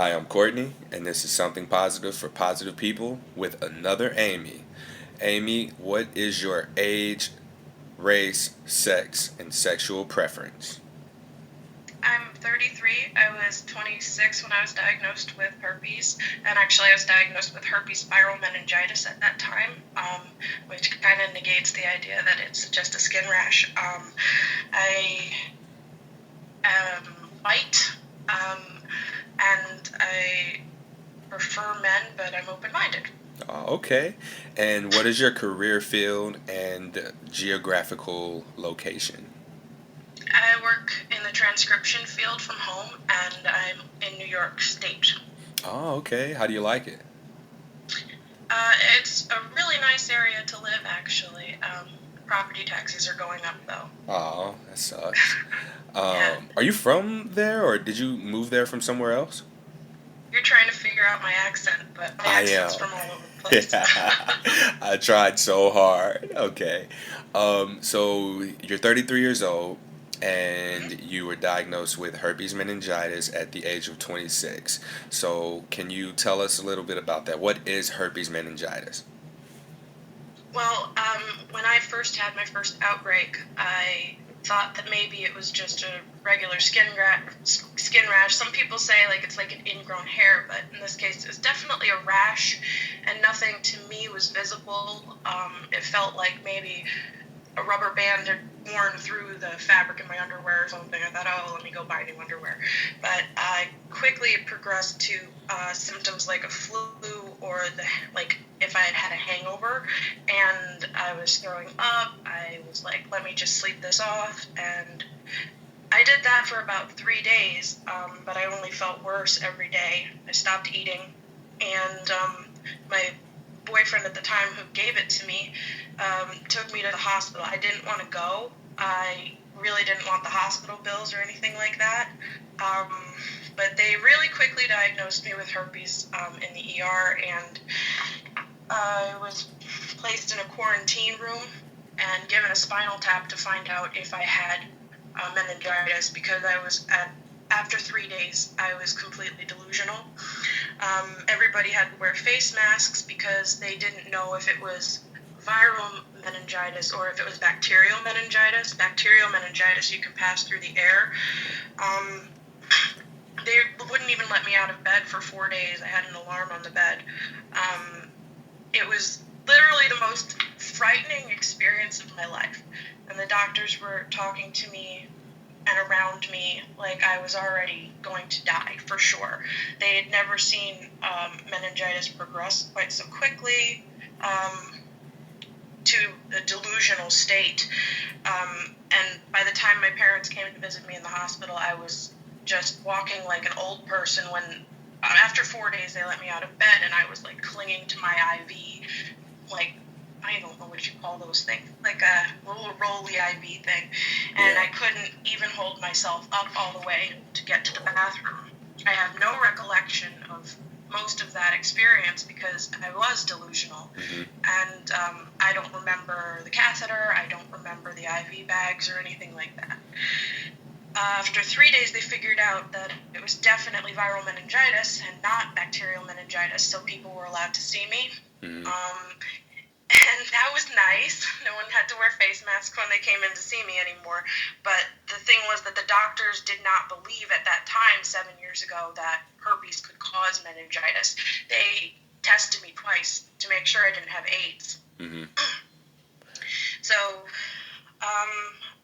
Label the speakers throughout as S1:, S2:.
S1: Hi, I'm Courtney, and this is Something Positive for Positive People with another Amy. Amy, what is your age, race, sex, and sexual preference?
S2: I'm 33. I was 26 when I was diagnosed with herpes, and actually I was diagnosed with herpes viral meningitis at that time, which kind of negates the idea that it's just a skin rash. I am white, and I prefer men, but I'm open-minded.
S1: Okay. And what is your career field and geographical location?
S2: I work in the transcription field from home, and I'm in New York State.
S1: Oh, okay. How do you like it?
S2: Uh, it's a really nice area to live, actually. Property taxes are going up, though.
S1: Oh, that sucks.
S2: Yeah,
S1: Are you from there or did you move there from somewhere else?
S2: you're trying to figure out my accent, but my
S1: I
S2: accent's
S1: am.
S2: from all over the place.
S1: Yeah, I tried so hard. Okay. So you're 33 years old
S2: Mhm.
S1: and you were diagnosed with herpes meningitis at the age of 26. So can you tell us a little bit about that? What is herpes meningitis?
S2: Well, when I first had my first outbreak, I thought that maybe it was just a regular skin rash. Some people say like it's like an ingrown hair, but in this case, it was definitely a rash, and nothing to me was visible. It felt like maybe a rubber band had worn through the fabric in my underwear or something. I thought, oh, let me go buy new underwear. But quickly it progressed to symptoms like a flu or like if I had had a hangover and I was throwing up. I was like, let me just sleep this off. And I did that for about 3 days, but I only felt worse every day. I stopped eating, and my boyfriend at the time who gave it to me took me to the hospital. I didn't want to go. I really didn't want the hospital bills or anything like that. Um, but they really quickly diagnosed me with herpes in the ER, and I was placed in a quarantine room and given a spinal tap to find out if I had meningitis because after 3 days, I was completely delusional. Everybody had to wear face masks because they didn't know if it was viral meningitis or if it was bacterial meningitis. Bacterial meningitis you can pass through the air. Um, they wouldn't even let me out of bed for 4 days. I had an alarm on the bed. Um, it was literally the most frightening experience of my life. And the doctors were talking to me and around me like I was already going to die for sure. They had never seen meningitis progress quite so quickly to a delusional state. And by the time my parents came to visit me in the hospital, I was just walking like an old person when after 4 days they let me out of bed and I was like clinging to my IV like I don't know what you call those things, like a little rolly IV thing, and
S1: Yeah.
S2: I couldn't even hold myself up all the way to get to the bathroom. I have no recollection of most of that experience because I was delusional,
S1: Hmm.
S2: and I don't remember the catheter, I don't remember the IV bags or anything like that. After 3 days, they figured out that it was definitely viral meningitis and not bacterial meningitis, so people were allowed to see me.
S1: Hmm.
S2: Um, and that was nice. No one had to wear face masks when they came in to see me anymore. But the thing was that the doctors did not believe at that time, 7 years ago, that herpes could cause meningitis. They tested me twice to make sure I didn't have AIDS.
S1: Hmm.
S2: So um,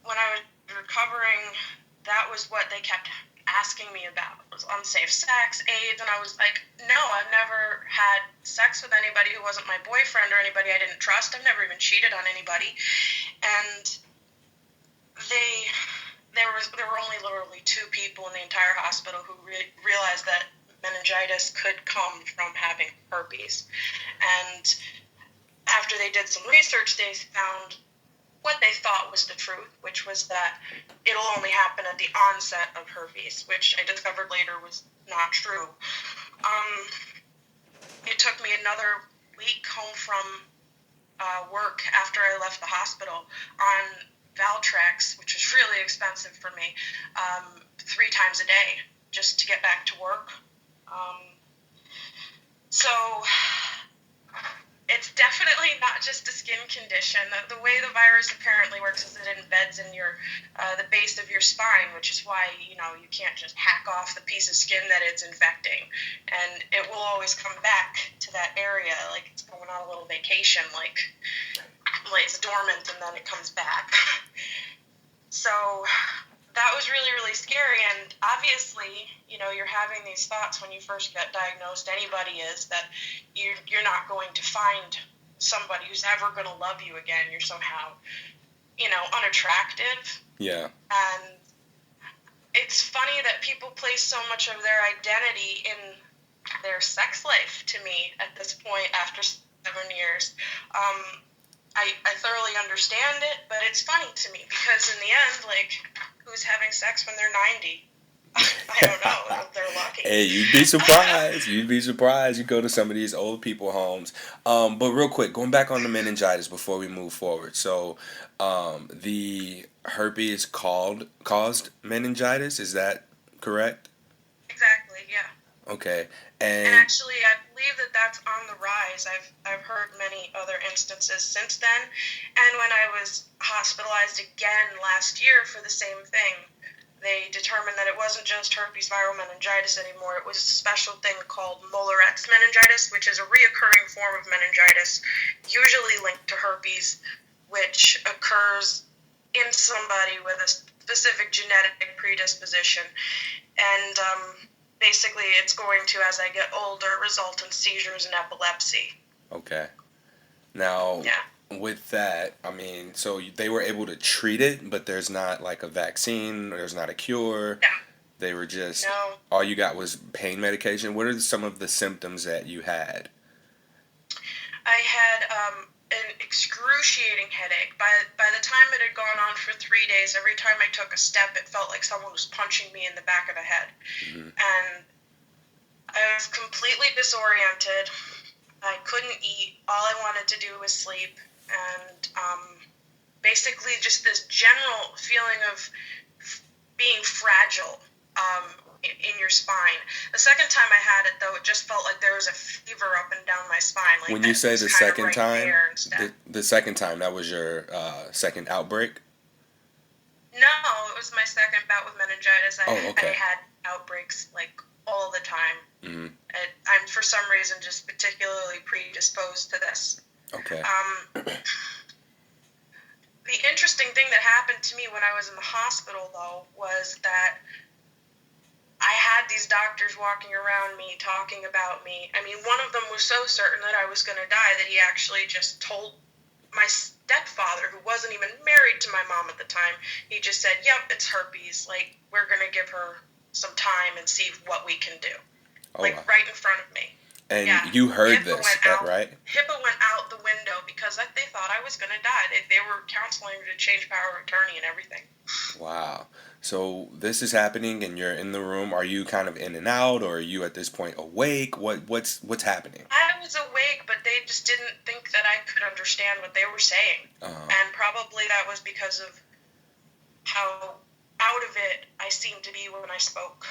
S2: when I was recovering, that was what they kept asking me about. It was unsafe sex, AIDS, and I was like, no, I've never had sex with anybody who wasn't my boyfriend or anybody I didn't trust. I've never even cheated on anybody. And they there were only literally two people in the entire hospital who realized that meningitis could come from having herpes. And after they did some research, they found what they thought was the truth, which was that it'll only happen at the onset of herpes, which I discovered later was not true. Um, it took me another week home from work after I left the hospital on Valtrex, which was really expensive for me, 3 times a day just to get back to work. So it's definitely not just a skin condition. The way the virus apparently works is it embeds in your the base of your spine, which is why you can't just hack off the piece of skin that it's infecting, and it will always come back to that area like it's going on a little vacation, like lays dormant and then it comes back. So that was really, really scary. And obviously, you're having these thoughts when you first get diagnosed. Anybody is that you're not going to find somebody who's ever going to love you again. You're somehow, unattractive.
S1: Yeah.
S2: And it's funny that people place so much of their identity in their sex life to me at this point after 7 years. I thoroughly understand it, but it's funny to me because in the end, like, who's having sex when they're 90? I don't know if they're lucky.
S1: Hey, you'd be surprised. You'd be surprised. You go to some of these old people homes. But real quick, going back on the meningitis before we move forward. So, the herpes caused meningitis. Is that correct?
S2: Exactly. Yeah.
S1: Okay.
S2: And actually, I believe that that's on the rise. I've heard many other instances since then. And when I was hospitalized again last year for the same thing, they determined that it wasn't just herpes viral meningitis anymore. It was a special thing called Mollaret's meningitis, which is a reoccurring form of meningitis, usually linked to herpes, which occurs in somebody with a specific genetic predisposition. And basically, it's going to, as I get older, result in seizures and epilepsy.
S1: Okay. Now, with that, I mean, so they were able to treat it, but there's not like a vaccine, there's not a cure.
S2: No.
S1: They were just,
S2: no.
S1: All you got was pain medication. What are some of the symptoms that you had?
S2: I had an excruciating headache. By the time it had gone on for 3 days, every time I took a step, it felt like someone was punching me in the back of the head. Mm-hmm. And I was completely disoriented. I couldn't eat. All I wanted to do was sleep. And basically just this general feeling of being fragile in your spine. The second time I had it, though, it just felt like there was a fever up and down my spine. Like
S1: when you say the second time,
S2: the
S1: second time, that was your second outbreak?
S2: No, it was my second bout with meningitis.
S1: Okay.
S2: I had outbreaks like all the time.
S1: Mm-hmm.
S2: I'm for some reason just particularly predisposed to this.
S1: Okay.
S2: The interesting thing that happened to me when I was in the hospital, though, was that I had these doctors walking around me, talking about me. I mean, one of them was so certain that I was going to die that he actually just told my stepfather, who wasn't even married to my mom at the time, he just said, yep, it's herpes. Like, we're going to give her some time and see what we can do. Right in front of me.
S1: And you heard this, right?
S2: HIPAA went out the window because they thought I was going to die. They were counseling to change power of attorney and everything.
S1: Wow. So this is happening and you're in the room. Are you kind of in and out, or are you at this point awake? What's happening?
S2: I was awake, but they just didn't think that I could understand what they were saying. And probably that was because of how out of it I seemed to be when I spoke.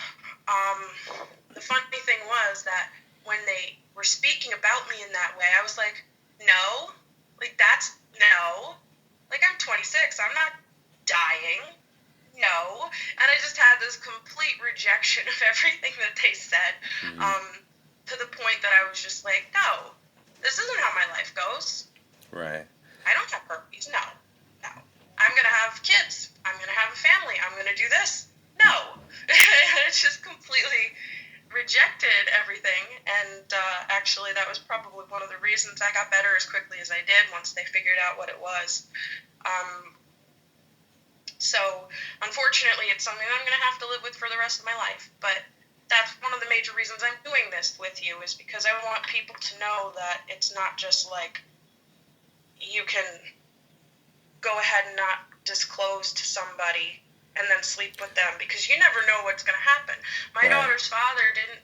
S2: The funny thing was that when they were speaking about me in that way, I was like, no, like that's no, like I'm 26, I'm not dying, no. And I just had this complete rejection of everything that they said, to the point that I was just like, no, this isn't how my life goes.
S1: Right.
S2: I don't have herpes, no. I'm going to have kids, I'm going to have a family, I'm going to do this, no. It's just completely rejected everything, and actually that was probably one of the reasons I got better as quickly as I did once they figured out what it was. So unfortunately it's something I'm going to have to live with for the rest of my life, but that's one of the major reasons I'm doing this with you, is because I want people to know that it's not just like you can go ahead and not disclose to somebody and then sleep with them, because you never know what's going to happen. My daughter's father didn't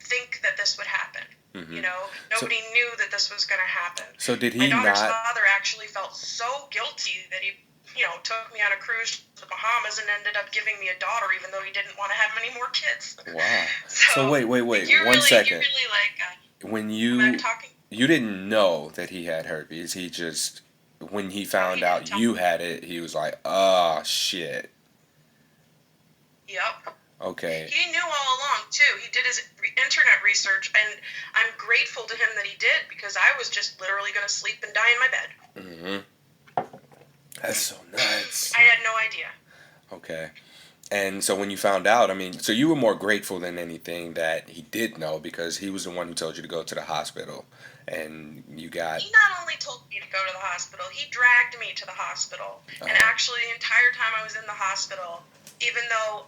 S2: think that this would happen. Mm-hmm. Nobody knew that this was going to happen.
S1: So did he
S2: My daughter's father actually felt so guilty that he took me on a cruise to the Bahamas and ended up giving me a daughter, even though he didn't want to have many more kids.
S1: Wow. So
S2: So
S1: wait,
S2: you
S1: one
S2: really,
S1: second. When
S2: am I
S1: you
S2: talking?
S1: you didn't know that he had herpes, he just when he
S2: No, he
S1: found
S2: didn't
S1: out
S2: tell
S1: you
S2: me.
S1: had it, he was like, "Oh shit."
S2: Yep.
S1: Okay.
S2: He knew all along too. He did his internet research, and I'm grateful to him that he did, because I was just literally going to sleep and die in my bed.
S1: Mhm. That's so nuts.
S2: I had no idea.
S1: Okay. And so when you found out, I mean, so you were more grateful than anything that he did know because he was the one who told you to go to the hospital and you got
S2: He not only told me to go to the hospital, he dragged me to the hospital. And
S1: uh,
S2: actually, the entire time I was in the hospital, even though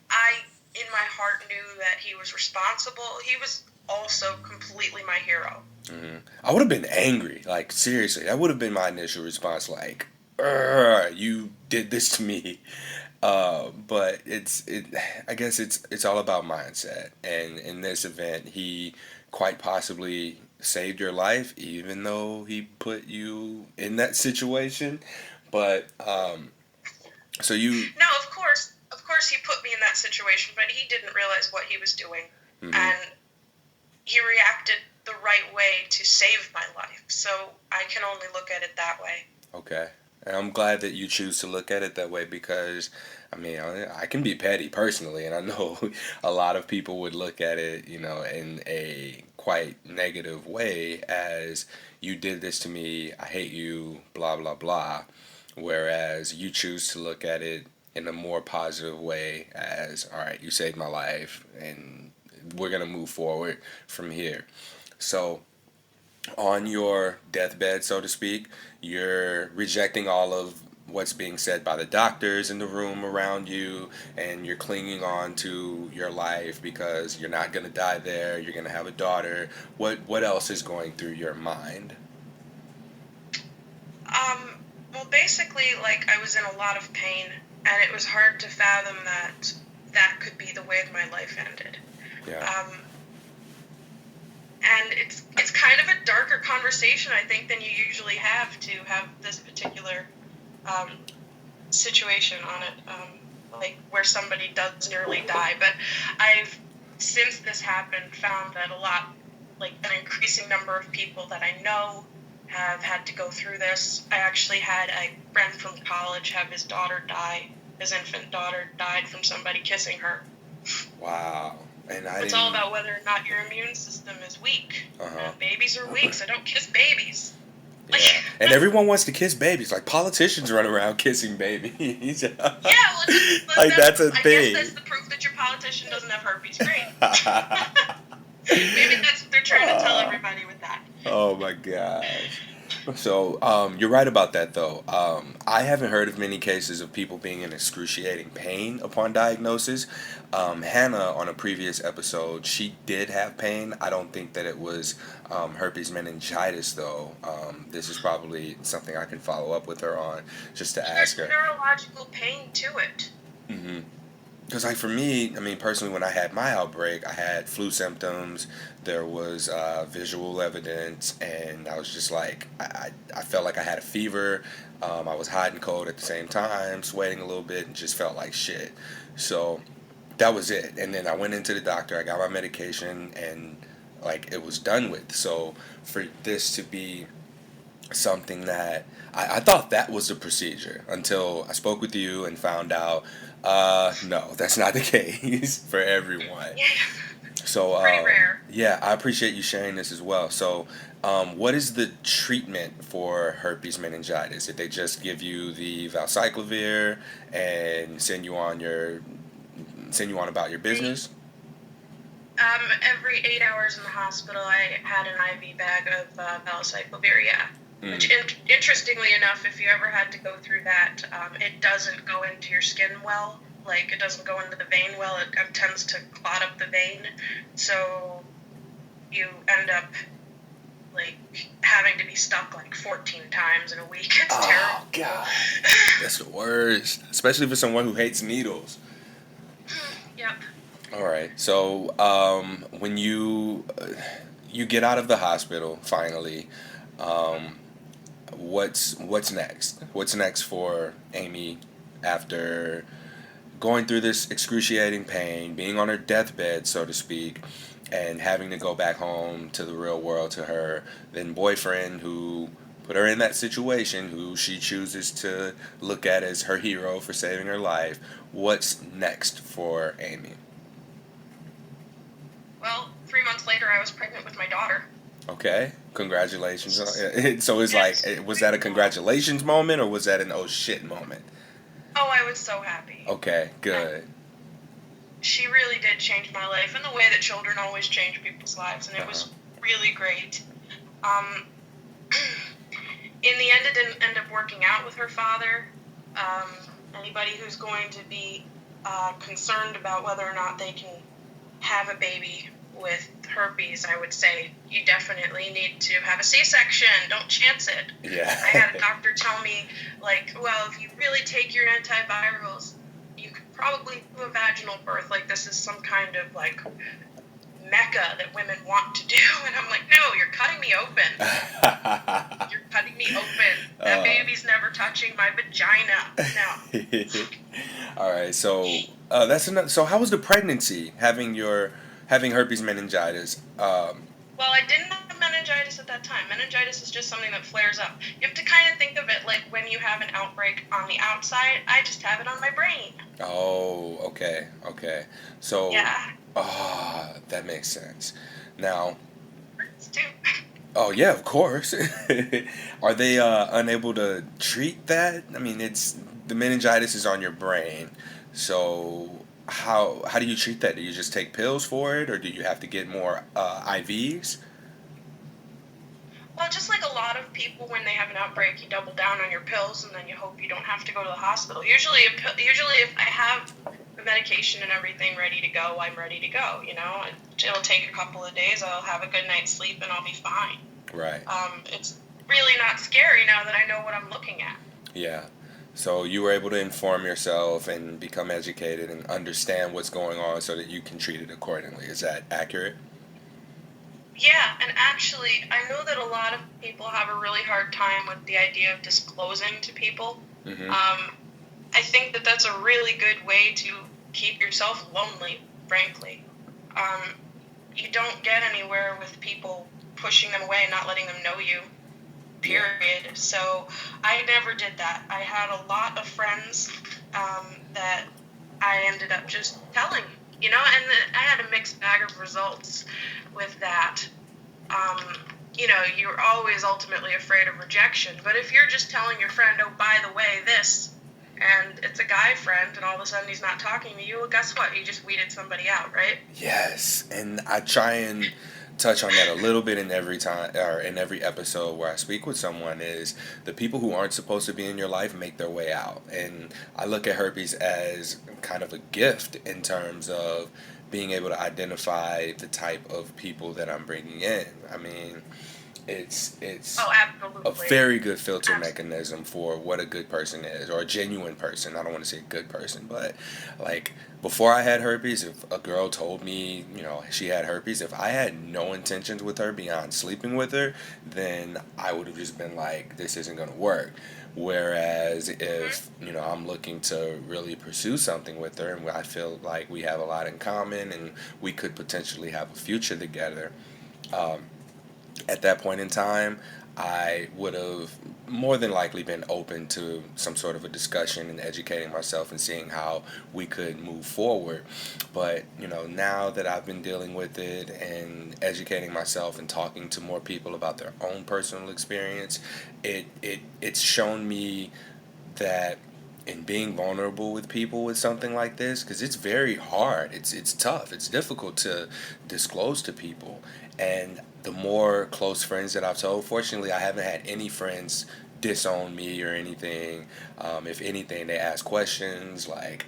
S2: I, in my heart, knew that he was responsible, he was also completely my hero.
S1: I would have been angry. Like seriously, that would have been my initial response. Like, "Urgh, you did this to me." But I guess it's all about mindset. And in this event, he quite possibly saved your life, even though he put you in that situation. But so you.
S2: No, of course, he put me in that situation, but he didn't realize what he was doing,
S1: Mhm.
S2: and he reacted the right way to save my life. So I can only look at it that way.
S1: Okay. And I'm glad that you choose to look at it that way because, I mean, I can be petty personally, and I know a lot of people would look at it, in a quite negative way as you did this to me, I hate you, blah, blah, blah. Whereas you choose to look at it in a more positive way as, all right, you saved my life, and we're going to move forward from here. So, on your deathbed, so to speak, you're rejecting all of what's being said by the doctors in the room around you, and you're clinging on to your life because you're not going to die there. You're going to have a daughter. What else is going through your mind?
S2: Well, basically, like, I was in a lot of pain, and it was hard to fathom that that could be the way my life ended.
S1: Yeah.
S2: Um, and it's kind of a darker conversation, I think, than you usually have to have this particular um, situation on it, like where somebody does nearly die. But I've, since this happened, found that like an increasing number of people that I know have had to go through this. I actually had a friend from college have his daughter die. His infant daughter died from somebody kissing her.
S1: Wow. And I
S2: It's all
S1: didn't.
S2: about whether or not your immune system is weak.
S1: Uh huh.
S2: And babies are weak, so don't kiss babies. Like,
S1: Yeah. And everyone wants to kiss babies. Like politicians run around kissing babies.
S2: yeah, well,
S1: Like that's a
S2: I guess
S1: thing.
S2: that's the proof that your politician doesn't have herpes. Great. Maybe that's what they're trying to tell everybody with that.
S1: Oh my gosh. So, you're right about that, though. I haven't heard of many cases of people being in excruciating pain upon diagnosis. Hannah, on a previous episode, she did have pain. I don't think that it was herpes meningitis, though. This is probably something I can follow up with her on just to ask
S2: There's
S1: her.
S2: neurological pain to it.
S1: Hmm. Because, like, for me, I mean, personally, when I had my outbreak, I had flu symptoms, there was visual evidence, and I was just like, I felt like I had a fever. I was hot and cold at the same time, sweating a little bit, and just felt like shit. So that was it. And then I went into the doctor, I got my medication, and, like, it was done with. So for this to be something that I thought that was the procedure until I spoke with you and found out no, that's not the case for everyone.
S2: Yeah,
S1: So
S2: pretty rare.
S1: yeah, I appreciate you sharing this as well. So what is the treatment for herpes meningitis? Did they just give you the valcyclovir and send you on about your
S2: They,
S1: business?
S2: every 8 hours in the hospital, I had an IV bag of valcyclovir. Yeah.
S1: Mm.
S2: Which, interestingly enough, if you ever had to go through that, it doesn't go into your skin well. Like, it doesn't go into the vein well. It tends to clot up the vein. So you end up, like, having to be stuck, like, 14 times in a week. It's
S1: Oh
S2: terrible.
S1: God, that's the worst, especially for someone who hates needles.
S2: Yep.
S1: All right. So, when you get out of the hospital finally, um, what's next? What's next for Amy after going through this excruciating pain, being on her deathbed, so to speak, and having to go back home to the real world to her then boyfriend who put her in that situation, who she chooses to look at as her hero for saving her life? What's next for Amy?
S2: Well, 3 months later, I was pregnant with my daughter.
S1: Okay, congratulations. So it's like,
S2: Yes.
S1: was that a congratulations moment or was that an oh shit moment?
S2: Oh, I was so happy.
S1: Okay, good.
S2: She really did change my life in the way that children always change people's lives, and it
S1: Uh-huh.
S2: was really great. Um, in the end, it didn't end up working out with her father. Um, Anybody who's going to be concerned about whether or not they can have a baby with herpes, I would say you definitely need to have a C-section. Don't chance it.
S1: Yeah.
S2: I had a doctor tell me, like, well, if you really take your antivirals, you could probably do a vaginal birth. Like, this is some kind of, like, mecca that women want to do. And I'm like, no, you're cutting me open. You're cutting me open. That baby's never touching my vagina. No.
S1: All right, so that's another. So how was the pregnancy? Having herpes meningitis.
S2: Well, I didn't have meningitis at that time. Meningitis is just something that flares up. You have to kind of think of it like when you have an outbreak on the outside. I just have it on my brain.
S1: Oh, okay, okay. So,
S2: Yeah.
S1: that makes sense. Now,
S2: Hurts too.
S1: oh yeah, of course. Are they unable to treat that? I mean, it's the meningitis is on your brain. So how do you treat that? Do you just take pills for it, or do you have to get more IVs?
S2: Well, just like a lot of people, when they have an outbreak, you double down on your pills, and then you hope you don't have to go to the hospital. Usually, if I have the medication and everything ready to go, I'm ready to go. You know, it'll take a couple of days. I'll have a good night's sleep, and I'll be fine.
S1: Right.
S2: It's really not scary now that I know what I'm looking at.
S1: Yeah. So you were able to inform yourself and become educated and understand what's going on so that you can treat it accordingly. Is that accurate?
S2: Yeah, and actually, I know that a lot of people have a really hard time with the idea of disclosing to people.
S1: Mm-hmm.
S2: I think that that's a really good way to keep yourself lonely, frankly. Um, you don't get anywhere with people pushing them away, not letting them know you, period. So I never did that. I had a lot of friends that I ended up just telling, and I had a mixed bag of results with that. Um, you're always ultimately afraid of rejection. But if you're just telling your friend, oh, by the way, this, and it's a guy friend, and all of a sudden he's not talking to you, well, guess what? You just weeded somebody out, right?
S1: Yes, and I try and touch on that a little bit in every time or in every episode where I speak with someone is the people who aren't supposed to be in your life make their way out. And I look at herpes as kind of a gift in terms of being able to identify the type of people that I'm bringing in. I mean, it's
S2: Oh,
S1: a
S2: absolutely.
S1: very good filter mechanism for what a good person is or a genuine person. I don't want to say good person, but like before I had herpes, if a girl told me, she had herpes, if I had no intentions with her beyond sleeping with her, then I would have just been like, this isn't going to work. Whereas if, I'm looking to really pursue something with her and I feel like we have a lot in common and we could potentially have a future together, um, at that point in time, I would have more than likely been open to some sort of a discussion and educating myself and seeing how we could move forward. But, now that I've been dealing with it and educating myself and talking to more people about their own personal experience, it's shown me that in being vulnerable with people with something like this, because it's very hard, it's tough, it's difficult to disclose to people. And the more close friends that I've told, fortunately I haven't had any friends disown me or anything. If anything, they ask questions. Like,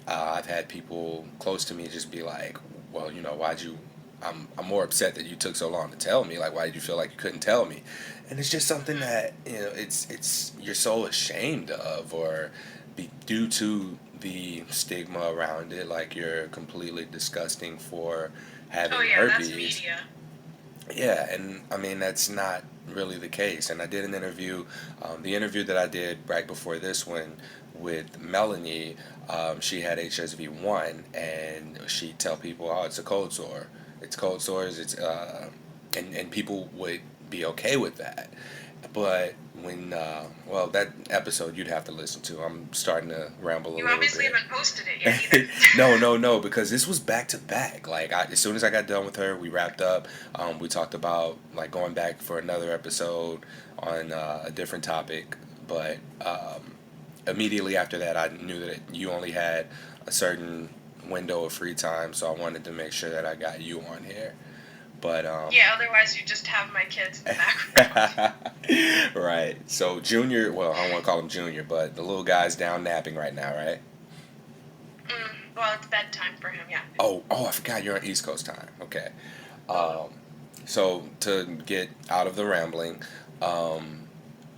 S1: I've had people close to me just be like, well, why'd you I'm more upset that you took so long to tell me. Like, why did you feel like you couldn't tell me? And it's just something that it's you're so ashamed of, or due to the stigma around it, like you're completely disgusting for having
S2: Oh, yeah, that's
S1: herpes.
S2: media.
S1: Yeah, and I mean that's not really the case. And I did an interview, the interview that I did right before this one with Melanie. She had HSV-1, and she'd tell people, "Oh, it's a cold sore. It's cold sores. And people would be okay with that. But when, well, that episode you'd have to listen to. I'm starting to ramble a
S2: You
S1: little
S2: obviously
S1: bit.
S2: haven't posted it yet either.
S1: No, because this was back to back. Like, as soon as I got done with her, we wrapped up. We talked about like going back for another episode on a different topic, but immediately after that, I knew that you only had a certain window of free time, so I wanted to make sure that I got you on here. But
S2: Yeah, otherwise you just have my kids in the background.
S1: right. So Junior, well, I don't want to call him Junior, but the little guy's down napping right now, right?
S2: Well, it's bedtime for him, yeah.
S1: Oh, I forgot you're on East Coast time. Okay. Um, so to get out of the rambling, um,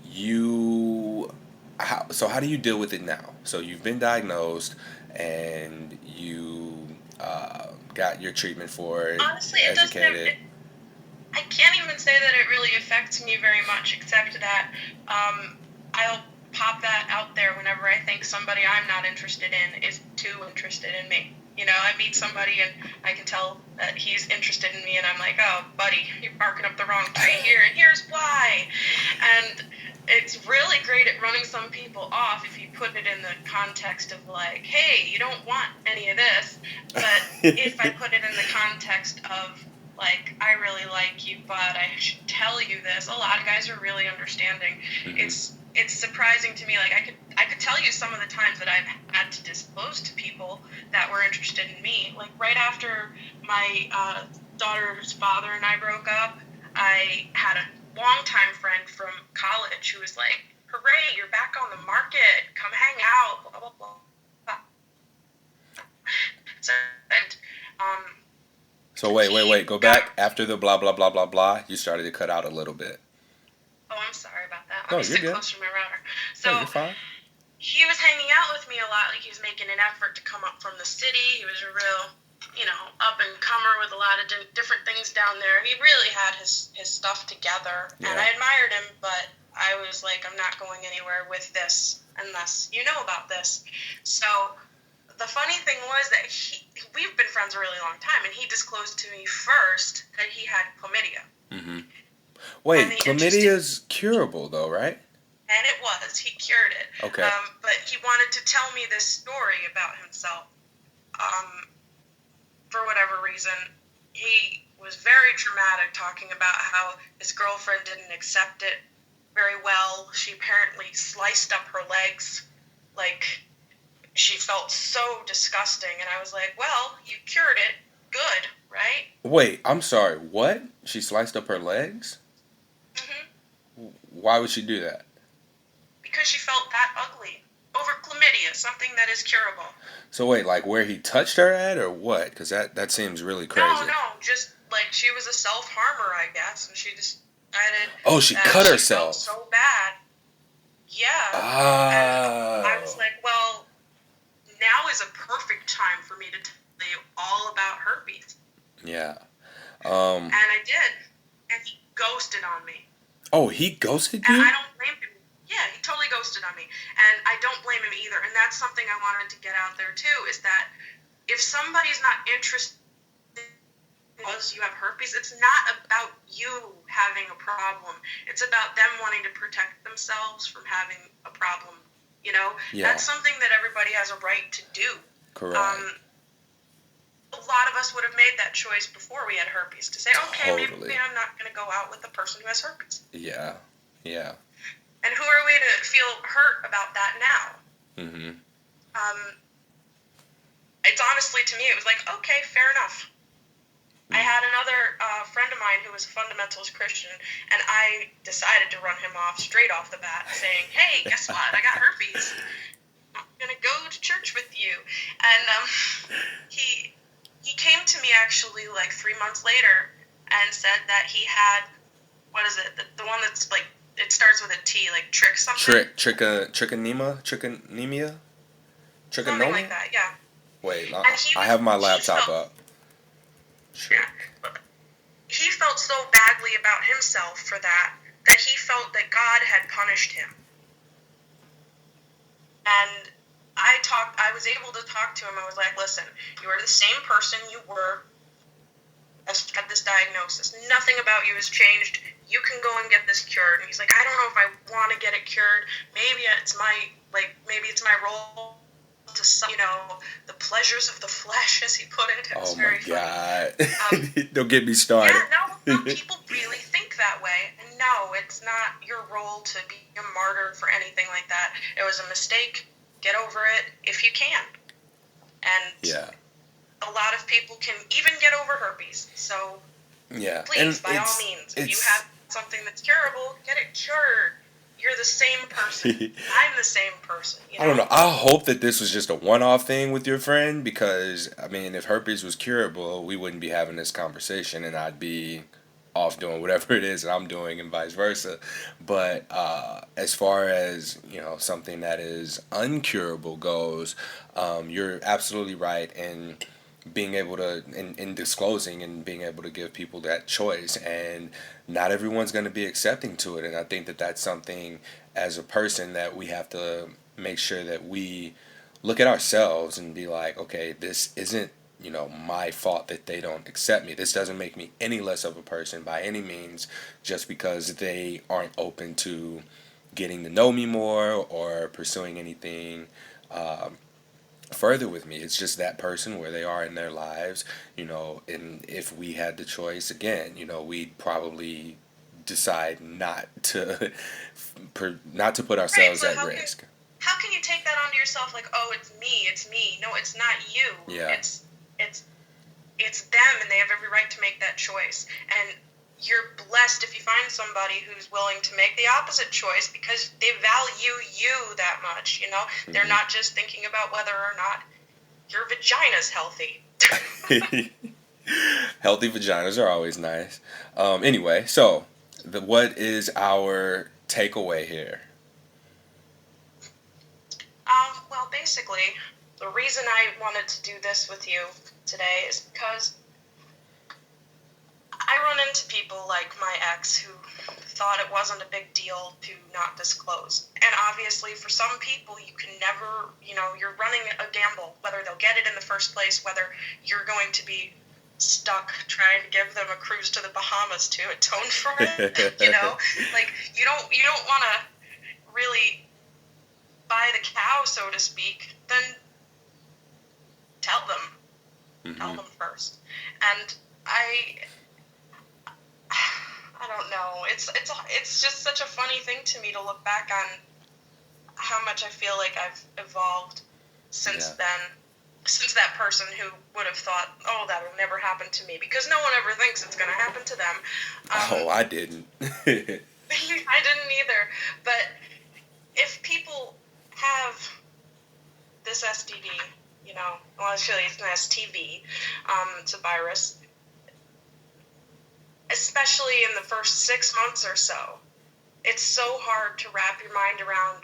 S1: you, how do you deal with it now? So you've been diagnosed, and you got your treatment for it,
S2: Honestly, it doesn't.
S1: educated.
S2: I can't even say that it really affects me very much, except that I'll pop that out there whenever I think somebody I'm not interested in is too interested in me. You know, I meet somebody and I can tell that he's interested in me, and I'm like, oh, buddy, you're barking up the wrong tree here, and here's why. And it's really great at running some people off if you put it in the context of like, hey, you don't want any of this. But if I put it in the context of like, I really like you, but I should tell you this. A lot of guys are really understanding.
S1: Mhm.
S2: It's surprising to me. Like, I could tell you some of the times that I've had to disclose to people that were interested in me. Like right after my daughter's father and I broke up, I had a longtime friend from college who was like, "Hooray, you're back on the market. Come hang out." Blah blah blah. So and
S1: So wait,
S2: he
S1: go
S2: got.
S1: back after the blah blah blah blah blah. You started to cut out a little bit.
S2: Oh, I'm sorry about that. Let
S1: No,
S2: me
S1: you're
S2: sit
S1: good.
S2: closer to my router.
S1: No,
S2: So
S1: you're fine.
S2: he was hanging out with me a lot. Like he was making an effort to come up from the city. He was a real, up and comer with a lot of different things down there. He really had his stuff together, and
S1: Yeah.
S2: I admired him. But I was like, I'm not going anywhere with this unless you know about this. So the funny thing was that we've been friends a really long time, and he disclosed to me first that he had chlamydia.
S1: Mhm.
S2: And
S1: Wait,
S2: the interesting
S1: chlamydia's curable though, right?
S2: And it was. He cured it.
S1: Okay.
S2: But he wanted to tell me this story about himself. For whatever reason, he was very dramatic, talking about how his girlfriend didn't accept it very well. She apparently sliced up her legs. Like, she felt so disgusting. And I was like, well, you cured it. Good, right?
S1: Wait, I'm sorry. What? She sliced up her legs? Why would she do that?
S2: Because she felt that ugly. Over chlamydia, something that is curable.
S1: So wait, like where he touched her at, or what? Because that seems really crazy.
S2: No, just like she was a self-harmer, I guess, and she decided
S1: Oh, she
S2: that
S1: cut
S2: she
S1: herself.
S2: felt so bad. Yeah. And I was
S1: Oh.
S2: like, well, now is a perfect time for me to tell you all about herpes.
S1: Yeah.
S2: And I did. And he ghosted on me.
S1: Oh, he ghosted
S2: And
S1: you?
S2: I don't blame him. Yeah, he totally ghosted on me. And I don't blame him either. And that's something I wanted to get out there too, is that if somebody's not interested because you have herpes, it's not about you having a problem. It's about them wanting to protect themselves from having a problem. You know?
S1: Yeah.
S2: That's something that everybody has a right to do.
S1: Correct.
S2: A lot of us would have made that choice before we had herpes to say, okay,
S1: Totally.
S2: maybe I'm not going to go out with the person who has herpes.
S1: Yeah. Yeah.
S2: And who are we to feel hurt about that now?
S1: Mhm.
S2: It's honestly, to me, it was like, okay, fair enough. I had another friend of mine who was a fundamentalist Christian, and I decided to run him off straight off the bat, saying, hey, guess what? I got herpes. I'm going to go to church with you. And he came to me actually like 3 months later and said that he had, what is it? The one that's like, it starts with a T, like trick something?
S1: Trichonemia?
S2: Something like that, yeah.
S1: Wait,
S2: And
S1: I have my laptop
S2: felt,
S1: up.
S2: yeah. he felt so badly about himself for that he felt that God had punished him. And I was able to talk to him. I was like, listen, you are the same person you were as you had this diagnosis. Nothing about you has changed. You can go and get this cured. And he's like, I don't know if I want to get it cured. Maybe it's my role to, the pleasures of the flesh, as he put it. It was very
S1: funny. Don't get me started.
S2: Yeah, no, people really think that way. And no, it's not your role to be a martyr for anything like that. It was a mistake. Get over it if you can. And a lot of people can even get over herpes. So please, by all means, if you have something that's curable, get it cured. You're the same person. I'm the same person.
S1: I don't know. I hope that this was just a one-off thing with your friend, because, I mean, if herpes was curable, we wouldn't be having this conversation, and I'd be off doing whatever it is that I'm doing and vice versa. But as far as, something that is uncurable goes, you're absolutely right in being able to, in disclosing and being able to give people that choice, and not everyone's going to be accepting to it. And I think that that's something as a person that we have to make sure that we look at ourselves and be like, okay, this isn't, my fault that they don't accept me. This doesn't make me any less of a person by any means, just because they aren't open to getting to know me more or pursuing anything further with me. It's just that person where they are in their lives, and if we had the choice again, we'd probably decide not to put ourselves at risk.
S2: How can you take that onto yourself, like, oh, it's me? No, it's not you.
S1: Yeah.
S2: It's them, and they have every right to make that choice. And you're blessed if you find somebody who's willing to make the opposite choice, because they value you that much, Mm-hmm. They're not just thinking about whether or not your vagina's healthy.
S1: Healthy vaginas are always nice. Anyway, so what is our takeaway here?
S2: Well, basically, the reason I wanted to do this with you today is because I run into people like my ex who thought it wasn't a big deal to not disclose. And obviously for some people you can never, you're running a gamble, whether they'll get it in the first place, whether you're going to be stuck trying to give them a cruise to the Bahamas to atone for it, Like, you don't want to really buy the cow, so to speak. Then tell them. Mm-hmm. Tell them first. And I don't know. It's just such a funny thing to me to look back on how much I feel like I've evolved since then. Since that person who would have thought, oh, that'll never happen to me, because no one ever thinks it's going to happen to them.
S1: I didn't.
S2: I didn't either. But if people have this STD, well, actually it's an STV, it's a virus, especially in the first 6 months or so, it's so hard to wrap your mind around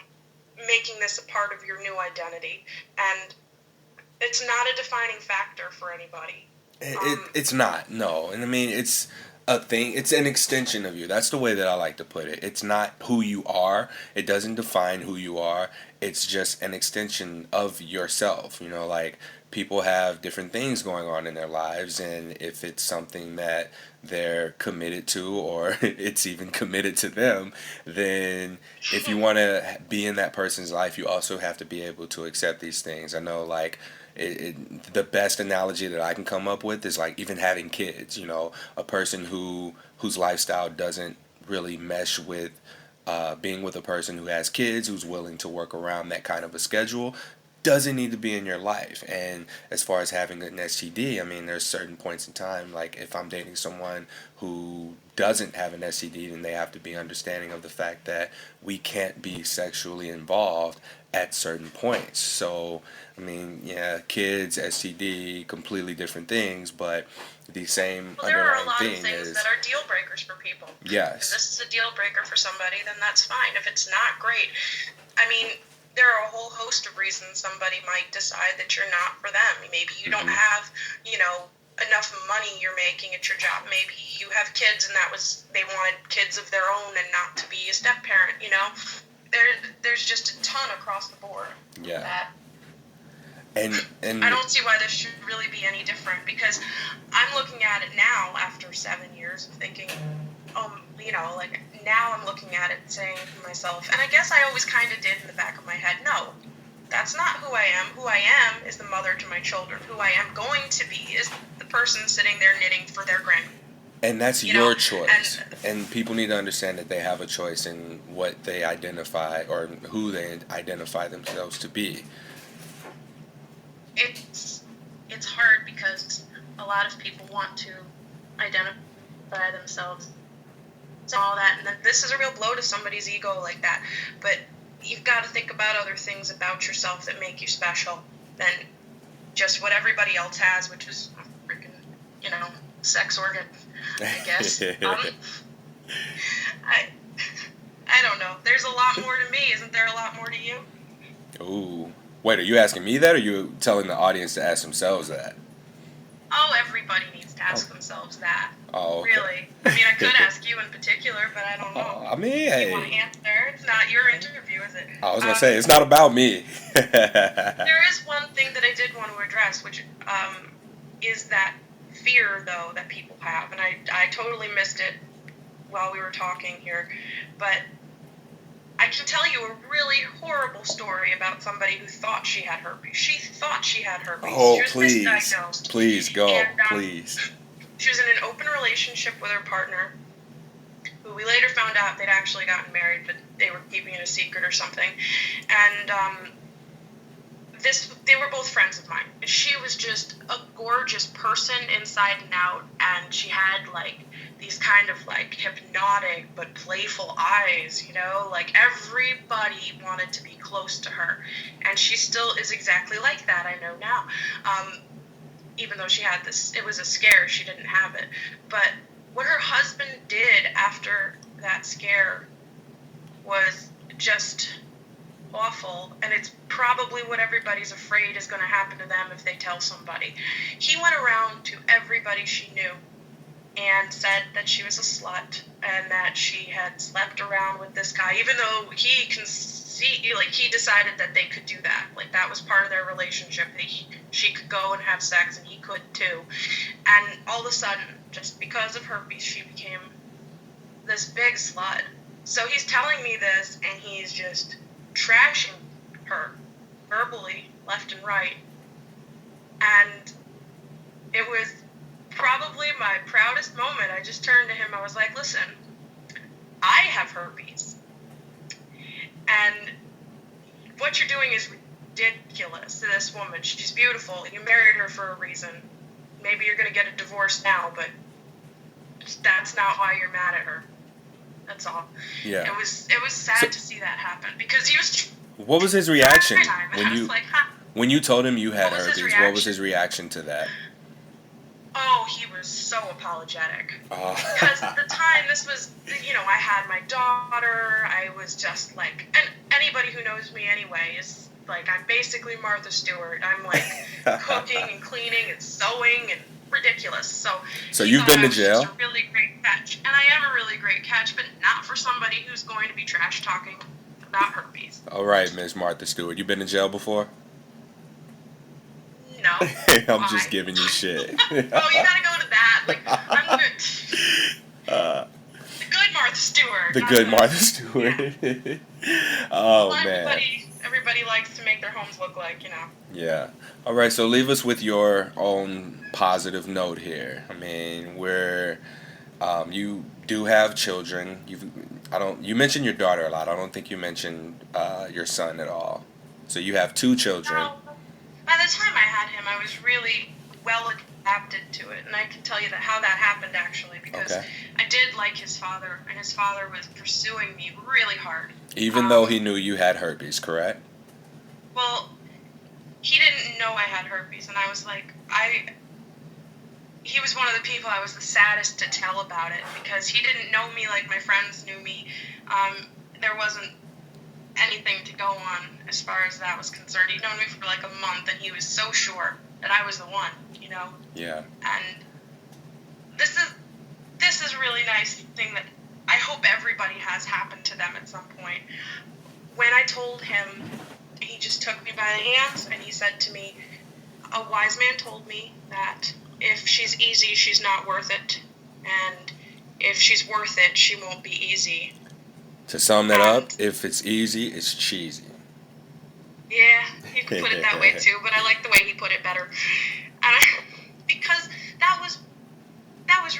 S2: making this a part of your new identity. And it's not a defining factor for anybody.
S1: It's not, no. And I mean, it's a thing. It's an extension of you. That's the way that I like to put it. It's not who you are. It doesn't define who you are. It's just an extension of yourself. Like, people have different things going on in their lives, and if it's something that they're committed to, or it's even committed to them, then if you want to be in that person's life, you also have to be able to accept these things. I know, like, the best analogy that I can come up with is like even having kids. A person whose lifestyle doesn't really mesh with being with a person who has kids, who's willing to work around that kind of a schedule, doesn't need to be in your life. And as far as having an STD, I mean, there's certain points in time, like if I'm dating someone who doesn't have an STD, then they have to be understanding of the fact that we can't be sexually involved at certain points. So, I mean, yeah, kids, STD, completely different things, but the same underlying thing is...
S2: there are a lot of things that are deal breakers for people.
S1: Yes.
S2: If this is a deal breaker for somebody, then that's fine. If it's not, great. I mean, there are a whole host of reasons somebody might decide that you're not for them. Maybe you don't have, enough money you're making at your job. Maybe you have kids and they wanted kids of their own and not to be a step parent, you know? There's just a ton across the board.
S1: Yeah.
S2: That
S1: And
S2: I don't see why this should really be any different, because I'm looking at it now after 7 years of thinking, you know, like, now I'm looking at it saying to myself, and I guess I always kind of did in the back of my head, no, that's not who I am. Who I am is the mother to my children. Who I am going to be is the person sitting there knitting for their grandkids.
S1: And that's your choice.
S2: And
S1: And people need to understand that they have a choice in what they identify or who they identify themselves to be.
S2: it's hard because a lot of people want to identify themselves and all that, and this is a real blow to somebody's ego like that. But you've got to think about other things about yourself that make you special than just what everybody else has, which is a freaking, you know, sex organ, I guess. I don't know. There's a lot more to me. Isn't there a lot more to you?
S1: Ooh. Wait, are you asking me that, or are you telling the audience to ask themselves that?
S2: Oh, everybody needs to ask themselves that.
S1: Oh, okay.
S2: Really? I mean, I could ask you in particular, but I don't know.
S1: I mean,
S2: You
S1: hey.
S2: want to answer? It's not your interview, is it?
S1: I was going to say, it's not about me.
S2: There is one thing that I did want to address, which is that fear, though, that people have. And I totally missed it while we were talking here. But I can tell you a really horrible story about somebody who thought she had herpes. She thought she had herpes.
S1: Oh,
S2: She was
S1: please.
S2: misdiagnosed.
S1: Please, go.
S2: And,
S1: Please.
S2: She was in an open relationship with her partner, who we later found out they'd actually gotten married, but they were keeping it a secret or something. And they were both friends of mine. She was just a gorgeous person inside and out, and she had like these kind of like hypnotic but playful eyes, you know, like everybody wanted to be close to her, and she still is exactly like that, I know now. Even though she had this, it was a scare, she didn't have it. But what her husband did after that scare was just awful, and it's probably what everybody's afraid is going to happen to them if they tell somebody. He went around to everybody she knew and said that she was a slut and that she had slept around with this guy, even though he decided that they could do that. Like, that was part of their relationship. She could go and have sex, and he could too. And all of a sudden, just because of herpes, she became this big slut. So he's telling me this, and he's just trashing her verbally, left and right. And it was probably my proudest moment. I just turned to him. I was like, listen, I have herpes. And what you're doing is ridiculous to this woman. She's beautiful. You married her for a reason. Maybe you're going to get a divorce now, but that's not why you're mad at her. That's all.
S1: Yeah.
S2: It was sad to see that happen, because he was...
S1: What was his reaction
S2: when
S1: you told him you had
S2: What was his
S1: herpes? What was his reaction to that?
S2: Oh, he was so apologetic.
S1: Oh.
S2: Because at the time, this was, you know, I had my daughter. I was just like, and anybody who knows me anyway is like, I'm basically Martha Stewart. I'm like cooking and cleaning and sewing and ridiculous. So
S1: you've been to jail?
S2: Just a really great catch, and I am a really great catch, but not for somebody who's going to be trash talking about herpes.
S1: All right, Miss Martha Stewart, you been to jail before?
S2: No.
S1: I'm just giving you shit.
S2: Oh, you gotta go to that. Like, I'm good. The good Martha Stewart.
S1: The good Martha Stewart.
S2: Yeah.
S1: Oh,
S2: well,
S1: man.
S2: Everybody likes to make their homes look like, you know.
S1: Yeah. All right, so leave us with your own positive note here. I mean, you do have children. You mentioned your daughter a lot. I don't think you mentioned your son at all. So you have 2 children.
S2: No. By the time I had him, I was really well adapted to it, and I can tell you how that happened, actually, because I did like his father, and his father was pursuing me really hard.
S1: Even though he knew you had herpes, correct?
S2: Well, he didn't know I had herpes, and I was like, he was one of the people I was the saddest to tell about it, because he didn't know me like my friends knew me. There wasn't anything to go on as far as that was concerned. He'd known me for like a month, and he was so sure that I was the one, you know?
S1: Yeah.
S2: And this is a really nice thing that I hope everybody has happened to them at some point. When I told him, he just took me by the hands and he said to me, a wise man told me that if she's easy, she's not worth it. And if she's worth it, she won't be easy.
S1: To sum that up, if it's easy, it's cheesy.
S2: Yeah, you can put it that way too, but I like the way he put it better. Because that was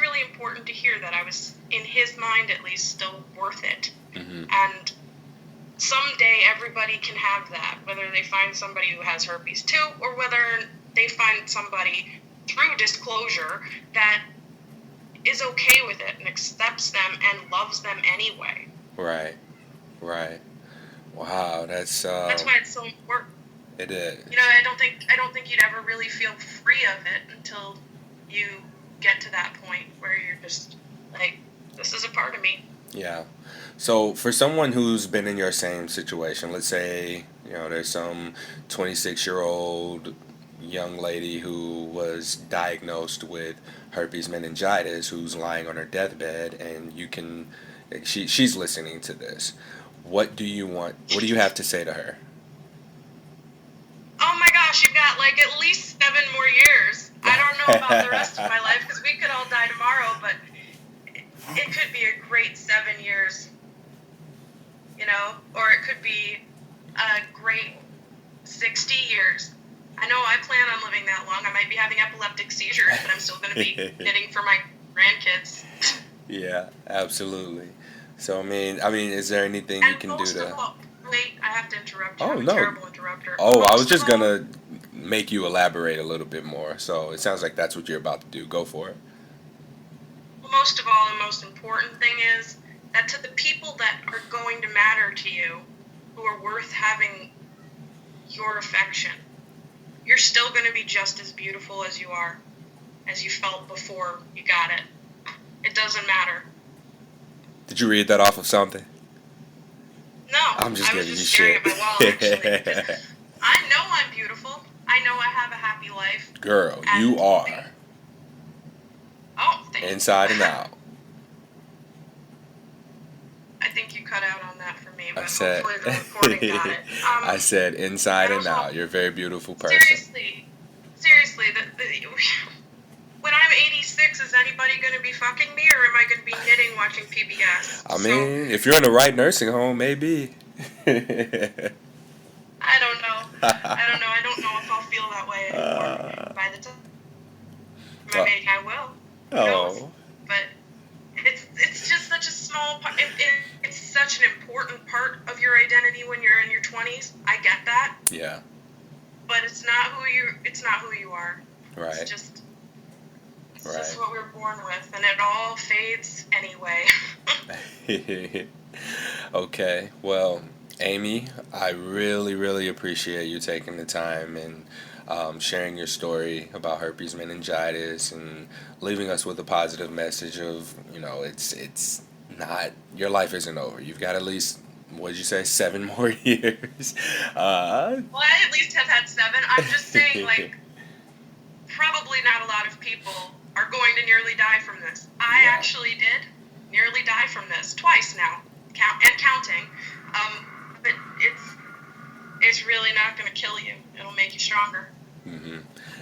S2: really important to hear, that I was, in his mind at least, still worth it.
S1: Mm-hmm.
S2: And someday everybody can have that, whether they find somebody who has herpes too, or whether they find somebody through disclosure that is okay with it and accepts them and loves them anyway.
S1: Right. Wow, that's
S2: why it's so important.
S1: It is.
S2: You know, I don't think you'd ever really feel free of it until you get to that point where you're just like, this is a part of me.
S1: Yeah. So for someone who's been in your same situation, let's say, there's some 26-year-old young lady who was diagnosed with herpes meningitis, who's lying on her deathbed, and she's listening to this. What do you have to say to her?
S2: Oh my gosh, you've got like at least 7 more years. I don't know about the rest of my life, because we could all die tomorrow, but it could be a great 7 years, or it could be a great 60 years. I know I plan on living that long. I might be having epileptic seizures, but I'm still going to be knitting for my grandkids.
S1: Yeah, absolutely. So, I mean, is there anything you can do to...
S2: Wait, I have to interrupt you.
S1: Oh,
S2: I'm
S1: no.
S2: a terrible interrupter.
S1: Oh, I was just going to make you elaborate a little bit more. So, it sounds like that's what you're about to do. Go for it.
S2: Well, most of all, the most important thing is that to the people that are going to matter to you, who are worth having your affection, you're still going to be just as beautiful as you are, as you felt before you got it. It doesn't matter.
S1: Did you read that off of something?
S2: No,
S1: I'm just giving you
S2: staring
S1: shit.
S2: at my wall, actually. I know I'm beautiful. I know I have a happy life.
S1: Girl, you are.
S2: Oh, thank you.
S1: Inside and out.
S2: I think you cut out on that for me, but
S1: hopefully
S2: the recording got it.
S1: I said inside and out. You're a very beautiful person.
S2: Seriously, when I'm 86, is anybody going to be fucking me, or am I going to be knitting watching PBS?
S1: I mean, if you're in the right nursing home, maybe.
S2: I don't know. I don't know if I'll feel that way anymore. By the time maybe I will. Who knows? But it's just such a small part. It's such an important part of your identity when you're in your 20s. I get that.
S1: Yeah.
S2: But it's not who you are.
S1: Right.
S2: It's just what we were born with, and it all fades anyway.
S1: Okay. Well, Amy, I really, really appreciate you taking the time and sharing your story about herpes meningitis and leaving us with a positive message of, it's not, your life isn't over. You've got at least, what did you say, 7 more years?
S2: Well, I at least have had 7. I'm just saying, probably not a lot of people are going to nearly die from this. I actually did nearly die from this twice now, and counting. But it's really not going to kill you. It'll make you stronger.
S1: Mm-hmm.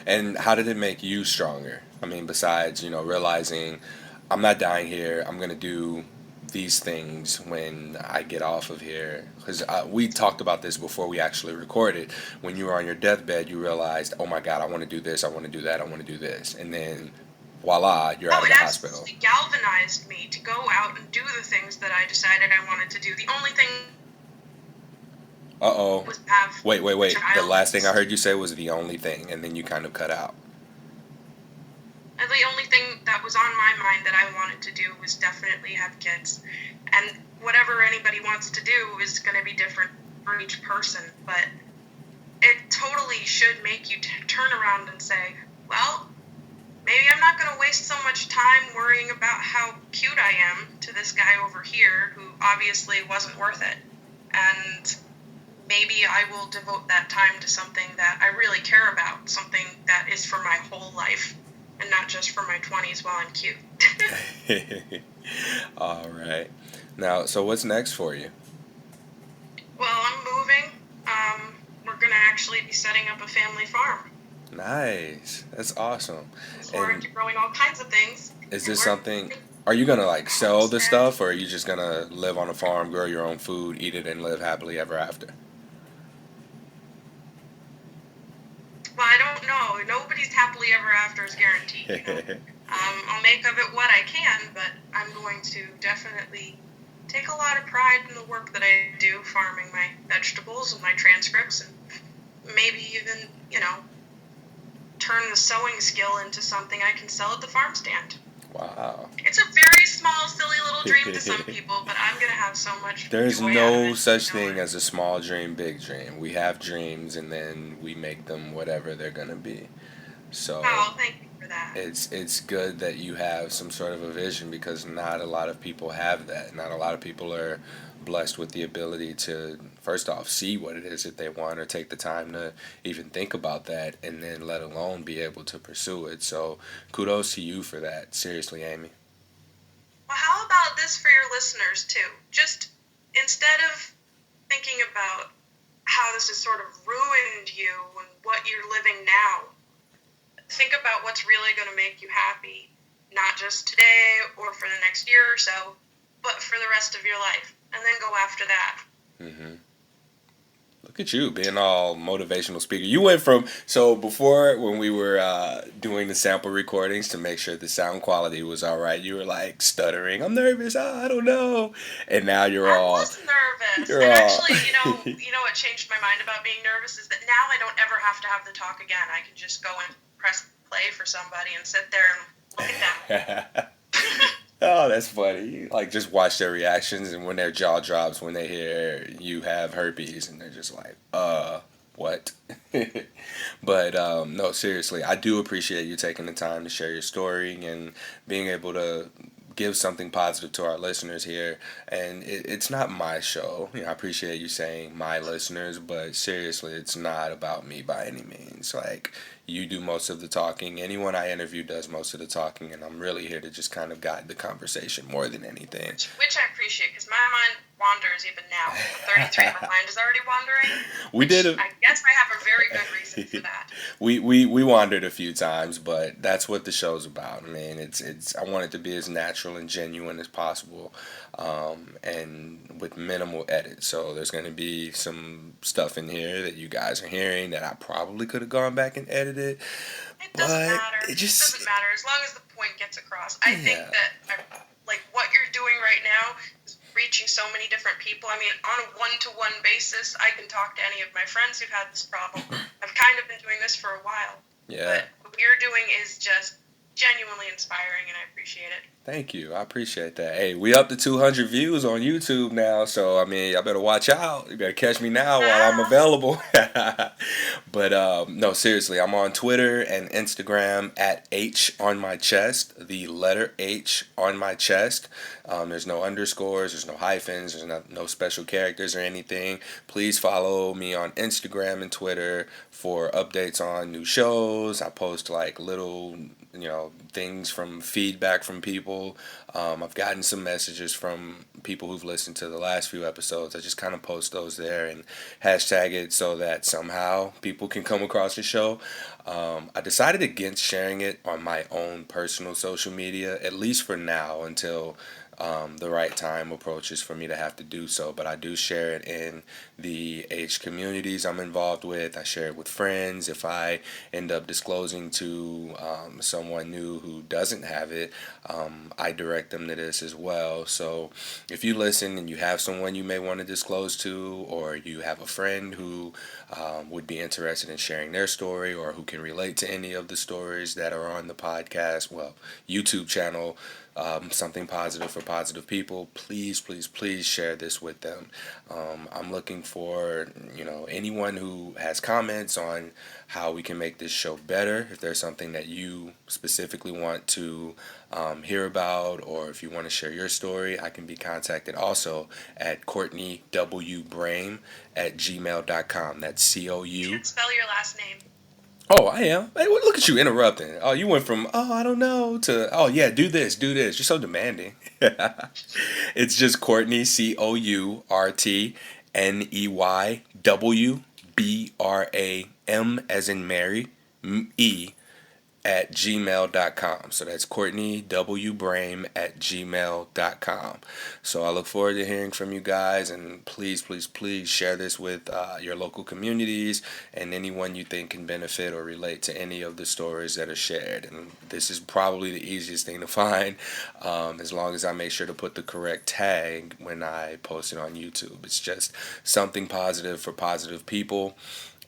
S1: And how did it make you stronger? I mean, besides, realizing I'm not dying here, I'm going to do these things when I get off of here. Because we talked about this before we actually recorded. When you were on your deathbed, you realized, oh my God, I want to do this, I want to do that, I want to do this. And then, voila, you're out of the hospital.
S2: It galvanized me to go out and do the things that I decided I wanted to do. The only thing...
S1: Uh-oh. Wait. The last thing I heard you say was the only thing, and then you kind of cut out.
S2: And the only thing that was on my mind that I wanted to do was definitely have kids. And whatever anybody wants to do is going to be different for each person. But it totally should make you turn around and say, well, maybe I'm not going to waste so much time worrying about how cute I am to this guy over here who obviously wasn't worth it. And maybe I will devote that time to something that I really care about, something that is for my whole life and not just for my 20s while I'm cute.
S1: All right. Now, so what's next for you?
S2: Well, I'm moving. We're going to actually be setting up a family farm.
S1: Nice. That's awesome.
S2: Look forward
S1: And
S2: to growing all kinds of things.
S1: is
S2: And
S1: this
S2: we're
S1: something, are you gonna like sell the
S2: homestead.
S1: stuff, or are you just gonna live on a farm, grow your own food, eat it, and live happily ever after?
S2: Well, I don't know. Nobody's happily ever after is guaranteed. I'll make of it what I can, but I'm going to definitely take a lot of pride in the work that I do, farming my vegetables and my transcripts, and maybe even, turn the sewing skill into something I can sell at the farm stand.
S1: Wow.
S2: It's a very small, silly little dream to some people, but I'm going to have so much
S1: There's
S2: joy out of
S1: no
S2: it.
S1: such thing as a small dream, big dream. We have dreams and then we make them whatever they're gonna be. So
S2: Oh, thank you for that.
S1: it's good that you have some sort of a vision, because not a lot of people have that. Not a lot of people are blessed with the ability to, first off, see what it is that they want, or take the time to even think about that, and then let alone be able to pursue it. So kudos to you for that. Seriously, Amy.
S2: Well, how about this for your listeners, too? Just instead of thinking about how this has sort of ruined you and what you're living now, think about what's really going to make you happy, not just today or for the next year or so, but for the rest of your life, and then go after that.
S1: Hmm. Look at you being all motivational speaker. You went from, so before, when we were doing the sample recordings to make sure the sound quality was all right, you were like stuttering. I'm nervous. I don't know. And now
S2: I was nervous,
S1: you're
S2: and
S1: all.
S2: actually, what changed my mind about being nervous is that now I don't ever have to have the talk again. I can just go and press play for somebody and sit there and look at them.
S1: Oh, that's funny. Like, just watch their reactions, and when their jaw drops when they hear you have herpes, and they're just like, what? But no, seriously, I do appreciate you taking the time to share your story and being able to give something positive to our listeners here. And it's not my show. I appreciate you saying my listeners, but seriously, it's not about me by any means. Like, you do most of the talking. Anyone I interview does most of the talking, and I'm really here to just kind of guide the conversation more than anything.
S2: Which I appreciate, because my mind wanders even now. At 33, my mind is already wandering.
S1: We did.
S2: I guess I have a very good reason for that.
S1: We wandered a few times, but that's what the show's about. I mean, it's I want it to be as natural and genuine as possible, and with minimal edit. So there's going to be some stuff in here that you guys are hearing that I probably could have gone back and edited.
S2: It doesn't matter.
S1: It just
S2: doesn't matter as long as the point gets across. I think that what you're doing right now is reaching so many different people. I mean, on a one-to-one basis, I can talk to any of my friends who've had this problem. I've kind of been doing this for a while.
S1: Yeah.
S2: But what you're doing is just genuinely inspiring, and I appreciate it.
S1: Thank you. I appreciate that. Hey, we up to 200 views on YouTube now, so I mean, y'all better watch out. You better catch me now while I'm available. But no, seriously, I'm on Twitter and Instagram at H on my chest, the letter H on my chest. There's no underscores, there's no hyphens, there's no special characters or anything. Please follow me on Instagram and Twitter for updates on new shows. I post like little things from feedback from people. I've gotten some messages from people who've listened to the last few episodes. I just kind of post those there and hashtag it so that somehow people can come across the show. I decided against sharing it on my own personal social media, at least for now, until the right time approaches for me to have to do so. But I do share it in the H communities I'm involved with. I share it with friends. If I end up disclosing to someone new who doesn't have it, I direct them to this as well. So if you listen and you have someone you may want to disclose to, or you have a friend who would be interested in sharing their story, or who can relate to any of the stories that are on the podcast, YouTube channel, something positive for positive people, please, please, please share this with them. I'm looking for, anyone who has comments on how we can make this show better. If there's something that you specifically want to hear about, or if you want to share your story, I can be contacted also at CourtneyWBrame@gmail.com. That's
S2: You
S1: COU.
S2: should spell your last name.
S1: Oh, I am. Hey, well, look at you interrupting. Oh, you went from, oh, I don't know, to, oh, yeah, do this, do this. You're so demanding. It's just Courtney, CourtneyWBram as in Mary, at gmail.com. So that's CourtneyWBrame@gmail.com. So I look forward to hearing from you guys, and please, please, please share this with your local communities and anyone you think can benefit or relate to any of the stories that are shared. And this is probably the easiest thing to find, as long as I make sure to put the correct tag when I post it on YouTube. It's just something positive for positive people.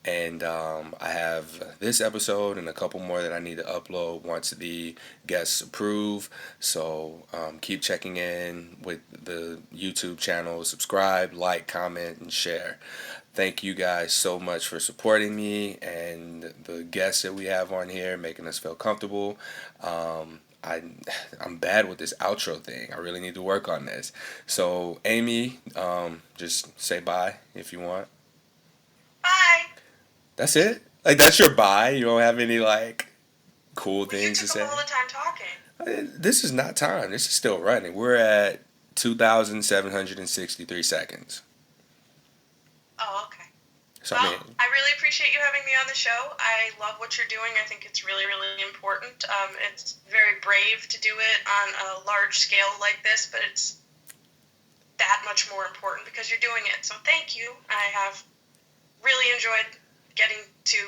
S1: And I have this episode and a couple more that I need to upload once the guests approve. So keep checking in with the YouTube channel. Subscribe, like, comment, and share. Thank you guys so much for supporting me and the guests that we have on here, making us feel comfortable. I'm bad with this outro thing. I really need to work on this. So Amy, just say bye if you want.
S2: Bye.
S1: That's it? Like, that's your bye? You don't have any, like, cool
S2: Well, you
S1: things to
S2: took
S1: say?
S2: all the time talking.
S1: This is not time. This is still running. We're at 2,763 seconds.
S2: Oh, okay.
S1: So,
S2: Well,
S1: I mean,
S2: I really appreciate you having me on the show. I love what you're doing. I think it's really, really important. It's very brave to do it on a large scale like this, but it's that much more important because you're doing it. So thank you. I have really enjoyed getting to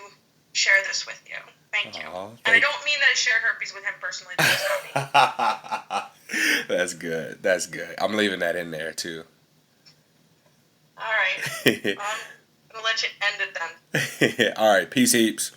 S2: share this with you. Thank you. And I don't mean that I shared herpes with him personally. That was not me.
S1: That's good. That's good. I'm leaving that in there, too.
S2: All right. I'm going to let you end it then.
S1: All right. Peace heaps.